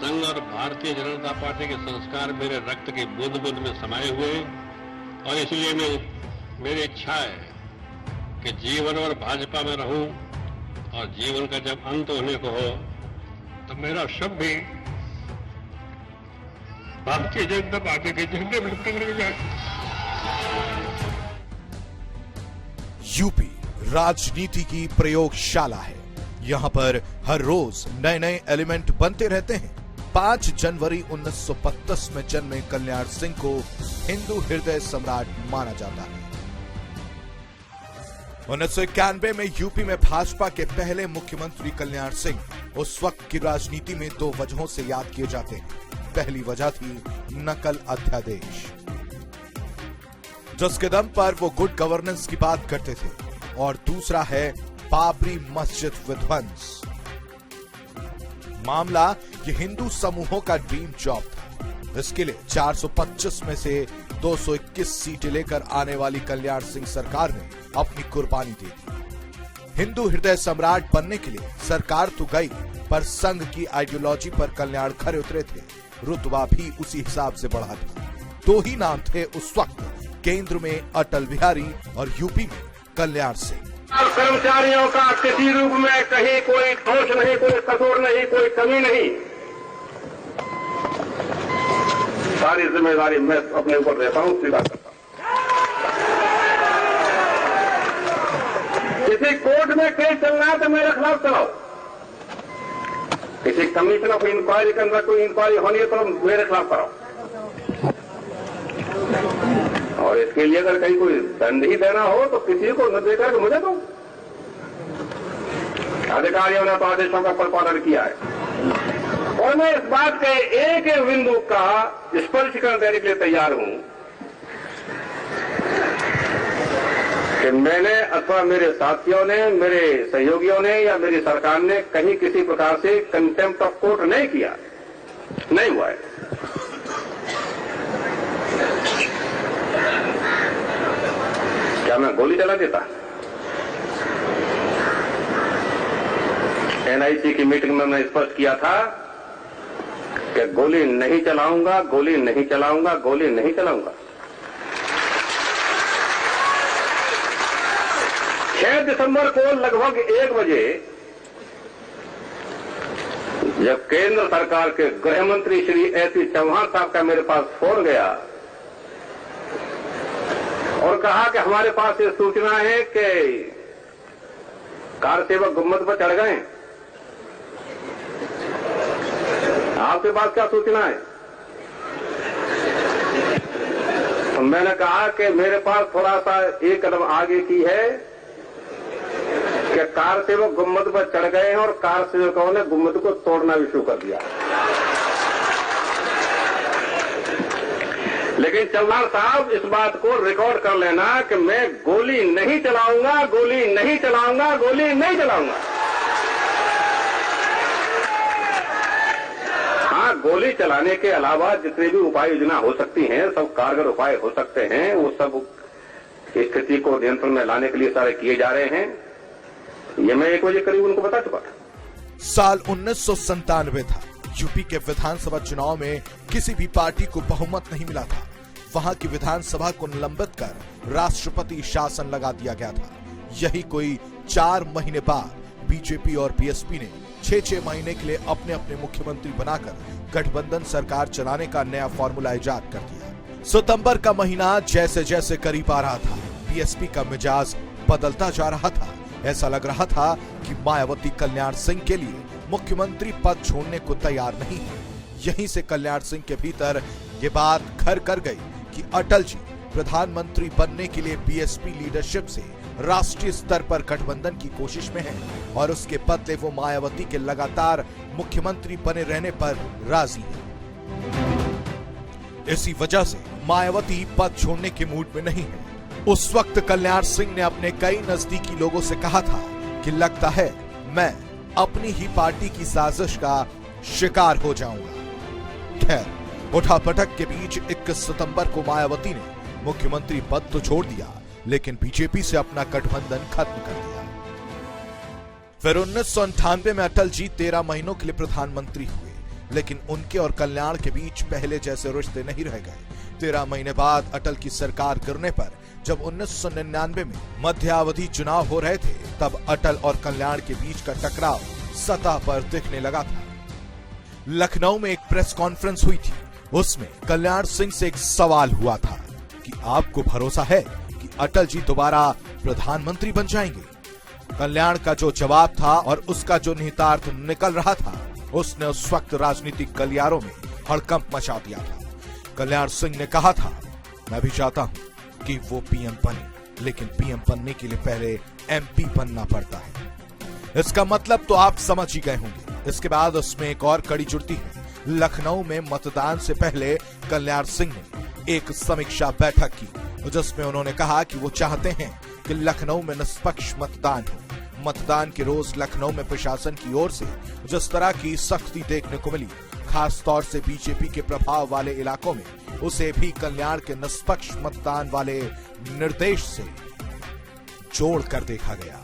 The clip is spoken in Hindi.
संघ और भारतीय जनता पार्टी के संस्कार मेरे रक्त की बूंद बूंद में समाये हुए और इसलिए मेरी इच्छा है कि जीवन और भाजपा में रहूं और जीवन का जब अंत होने को हो तो मेरा शव भी भारतीय जनता पार्टी के झंडे में टंग जाए। यूपी राजनीति की प्रयोगशाला है। यहाँ पर हर रोज नए नए एलिमेंट बनते रहते हैं। 5 जनवरी 1932 में जन्मे कल्याण सिंह को हिंदू हृदय सम्राट माना जाता है। 1991 में यूपी में भाजपा के पहले मुख्यमंत्री कल्याण सिंह उस वक्त की राजनीति में 2 वजहों से याद किए जाते हैं। पहली वजह थी नकल अध्यादेश, जिसके दम पर वो गुड गवर्नेंस की बात करते थे, और दूसरा है बाबरी मस्जिद विध्वंस। मामला ये हिंदू समूहों का ड्रीम जॉब था। इसके लिए 425 में से 221 सीटें लेकर आने वाली कल्याण सिंह सरकार ने अपनी कुर्बानी दे दी। हिंदू हृदय सम्राट बनने के लिए सरकार तो गई, पर संघ की आइडियोलॉजी पर कल्याण खरे उतरे थे। रुतबा भी उसी हिसाब से बढ़ा था। 2 ही नाम थे उस वक्त, केंद्र में अटल बिहारी और यूपी में कल्याण सिंह। कर्मचारियों का किसी रूप में कहीं कोई दोष नहीं, कोई कसूर नहीं, कोई कमी नहीं। सारी जिम्मेदारी मैं अपने ऊपर लेता हूं, स्वीकार करता हूं। किसी कोर्ट में केस चलना है तो मेरे खिलाफ चलाओ। किसी कमीशन ऑफ इंक्वायरी के अंदर कोई इंक्वायरी होनी है तो मेरे खिलाफ कराओ। और इसके लिए अगर कहीं कोई दंड ही देना हो तो किसी को न देकर मुझे दो। अधिकारियों ने तो आदेशों का पालन किया है और मैं इस बात के एक एक बिंदु का स्पष्टीकरण देने के लिए तैयार हूं कि मैंने अथवा मेरे साथियों ने, मेरे सहयोगियों ने या मेरी सरकार ने कहीं किसी प्रकार से कंटेम्प्ट ऑफ कोर्ट नहीं किया, नहीं हुआ है। क्या मैं गोली चला देता? एनआईसी की मीटिंग में मैं स्पष्ट किया था कि गोली नहीं चलाऊंगा, गोली नहीं चलाऊंगा, गोली नहीं चलाऊंगा। 6 दिसंबर को लगभग 1 बजे जब केंद्र सरकार के गृह मंत्री श्री एसी चौहान साहब का मेरे पास फोन गया और कहा कि हमारे पास ये सूचना है कि कार सेवक गुम्बद पर चढ़ गए। आपके पास क्या सूचना है? तो मैंने कहा कि मेरे पास थोड़ा सा एक कदम आगे की है कि कार सेवक गुम्बद पर चढ़ गए हैं और कार सेवकों ने गुम्बद को तोड़ना भी शुरू कर दिया। लेकिन चौहान साहब इस बात को रिकॉर्ड कर लेना कि मैं गोली नहीं चलाऊंगा, गोली नहीं चलाऊंगा, गोली नहीं चलाऊंगा। हाँ, गोली चलाने के अलावा जितने भी उपाय योजना हो सकती हैं, सब कारगर उपाय हो सकते हैं। वो सब स्थिति को नियंत्रण में लाने के लिए सारे किए जा रहे हैं। ये मैं 1 बजे करीब उनको बता चुका था। साल 1997 था। यूपी के विधानसभा चुनाव में किसी भी पार्टी को बहुमत नहीं मिला था। वहां की विधानसभा को निलंबित कर राष्ट्रपति शासन लगा दिया गया था। यही कोई 4 महीने बाद बीजेपी और बीएसपी ने 6-6 महीने के लिए अपने अपने मुख्यमंत्री बनाकर गठबंधन सरकार चलाने का नया फॉर्मूला इजाद कर दिया। सितंबर का महीना जैसे जैसे करीब आ रहा था, बीएसपी का मिजाज बदलता जा रहा था। ऐसा लग रहा था कि मायावती कल्याण सिंह के लिए मुख्यमंत्री पद छोड़ने को तैयार नहीं है। यहीं से कल्याण सिंह के भीतर ये बात घर कर गई कि अटल जी प्रधानमंत्री बनने के लिए बीएसपी लीडरशिप से राष्ट्रीय स्तर पर गठबंधन की कोशिश में है और उसके बदले वो मायावती के लगातार मुख्यमंत्री बने रहने पर राजी है। इसी वजह से मायावती पद छोड़ने के मूड में नहीं है। उस वक्त कल्याण सिंह ने अपने कई नजदीकी लोगों से कहा था कि लगता है मैं अपनी ही पार्टी की साजिश का शिकार हो जाऊंगा। खैर, उठापटक के बीच 21 सितंबर को मायावती ने मुख्यमंत्री पद तो छोड़ दिया, लेकिन बीजेपी से अपना गठबंधन खत्म कर दिया। फिर 1998 में अटल जी 13 महीनों के लिए प्रधानमंत्री हुए। लेकिन उनके और कल्याण के बीच पहले जैसे रिश्ते नहीं रह गए। 13 महीने बाद अटल की सरकार गिरने पर जब 1999 में मध्यावधि चुनाव हो रहे थे, तब अटल और कल्याण के बीच का टकराव सतह पर दिखने लगा था। लखनऊ में एक प्रेस कॉन्फ्रेंस हुई थी। उसमें कल्याण सिंह से एक सवाल हुआ था कि आपको भरोसा है कि अटल जी दोबारा प्रधानमंत्री बन जाएंगे? कल्याण का जो जवाब था और उसका जो निहितार्थ निकल रहा था, उसने उस वक्त राजनीतिक गलियारों में हड़कंप मचा दिया था। कल्याण सिंह ने कहा था, मैं भी चाहता हूं कि वो पीएम बने, लेकिन पीएम बनने के लिए पहले एमपी बनना पड़ता है। इसका मतलब तो आप समझ ही गए होंगे। इसके बाद उसमें एक और कड़ी जुड़ती है। लखनऊ में मतदान से पहले कल्याण सिंह ने एक समीक्षा बैठक की, जिसमें उन्होंने कहा कि वो चाहते हैं कि लखनऊ में निष्पक्ष मतदान हो। मतदान के रोज लखनऊ में प्रशासन की ओर से जिस तरह की सख्ती देखने को मिली, खास तौर से बीजेपी के प्रभाव वाले इलाकों में, उसे भी कल्याण के निष्पक्ष मतदान वाले निर्देश से जोड़कर देखा गया।